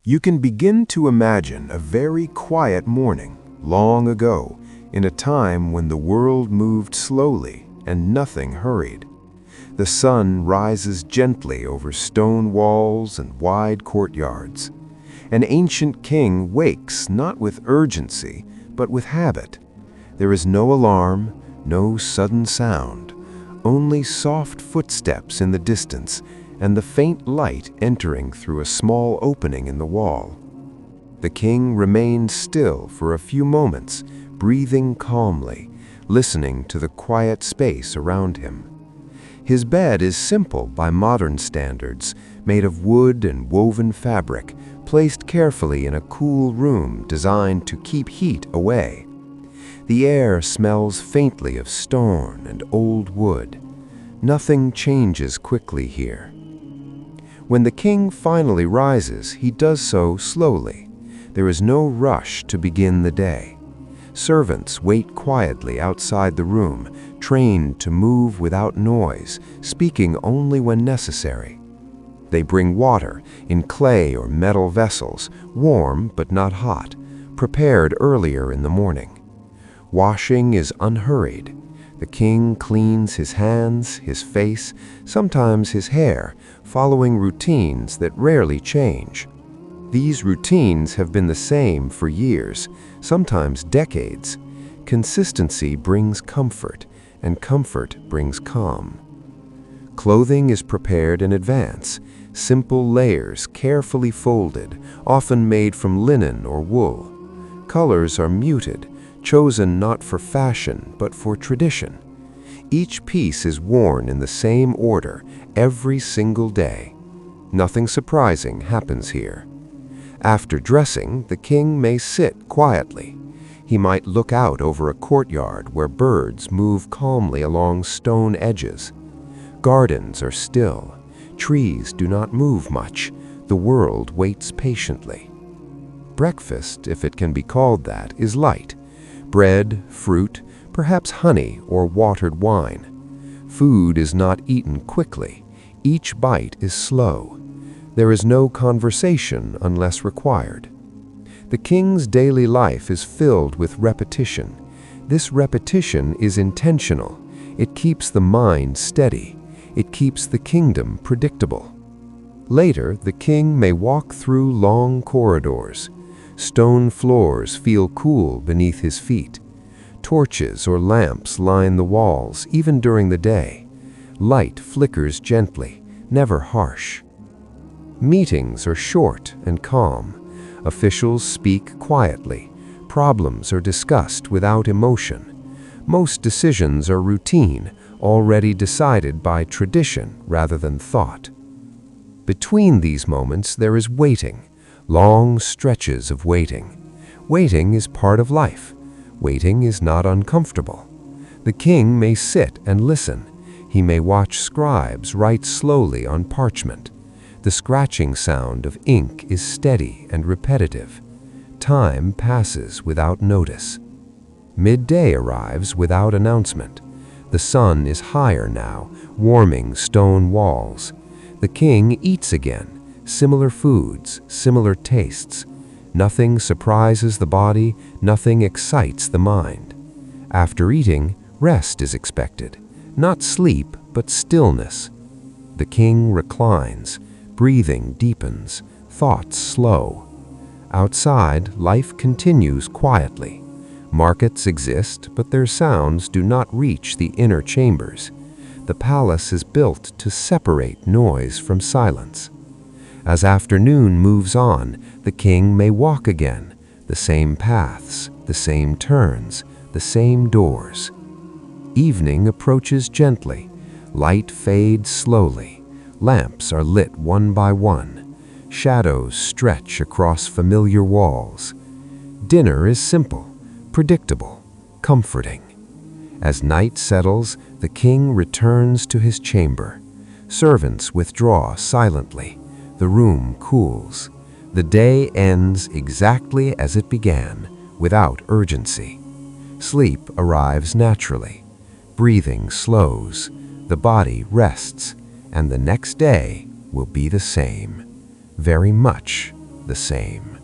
You can begin to imagine a very quiet morning, long ago, in a time when the world moved slowly and nothing hurried. The sun rises gently over stone walls and wide courtyards. An ancient king wakes not with urgency, but with habit. There is no alarm, no sudden sound, only soft footsteps in the distance and the faint light entering through a small opening in the wall. The king remains still for a few moments, breathing calmly, listening to the quiet space around him. His bed is simple by modern standards, made of wood and woven fabric, placed carefully in a cool room designed to keep heat away. The air smells faintly of stone and old wood. Nothing changes quickly here. When the king finally rises, he does so slowly. There is no rush to begin the day. Servants wait quietly outside the room, trained to move without noise, speaking only when necessary. They bring water in clay or metal vessels, warm but not hot, prepared earlier in the morning. Washing is unhurried. The king cleans his hands, his face, sometimes his hair, following routines that rarely change. These routines have been the same for years, sometimes decades. Consistency brings comfort, and comfort brings calm. Clothing is prepared in advance, simple layers carefully folded, often made from linen or wool. Colors are muted, chosen not for fashion but for tradition. Each piece is worn in the same order every single day. Nothing surprising happens here. After dressing, the king may sit quietly. He might look out over a courtyard where birds move calmly along stone edges. Gardens are still. Trees do not move much. The world waits patiently. Breakfast, if it can be called that, is light. Bread, fruit, perhaps honey or watered wine. Food is not eaten quickly. Each bite is slow. There is no conversation unless required. The king's daily life is filled with repetition. This repetition is intentional. It keeps the mind steady. It keeps the kingdom predictable. Later, the king may walk through long corridors. Stone floors feel cool beneath his feet. Torches or lamps line the walls, even during the day. Light flickers gently, never harsh. Meetings are short and calm. Officials speak quietly. Problems are discussed without emotion. Most decisions are routine, already decided by tradition rather than thought. Between these moments there is waiting, long stretches of waiting. Waiting is part of life. Waiting is not uncomfortable. The king may sit and listen. He may watch scribes write slowly on parchment. The scratching sound of ink is steady and repetitive. Time passes without notice. Midday arrives without announcement. The sun is higher now, warming stone walls. The king eats again, similar foods, similar tastes. Nothing surprises the body, nothing excites the mind. After eating, rest is expected. Not sleep, but stillness. The king reclines. Breathing deepens, thoughts slow. Outside, life continues quietly. Markets exist, but their sounds do not reach the inner chambers. The palace is built to separate noise from silence. As afternoon moves on, the king may walk again, the same paths, the same turns, the same doors. Evening approaches gently. Light fades slowly. Lamps are lit one by one. Shadows stretch across familiar walls. Dinner is simple, predictable, comforting. As night settles, the king returns to his chamber. Servants withdraw silently. The room cools. The day ends exactly as it began, without urgency. Sleep arrives naturally. Breathing slows. The body rests. And the next day will be the same, very much the same.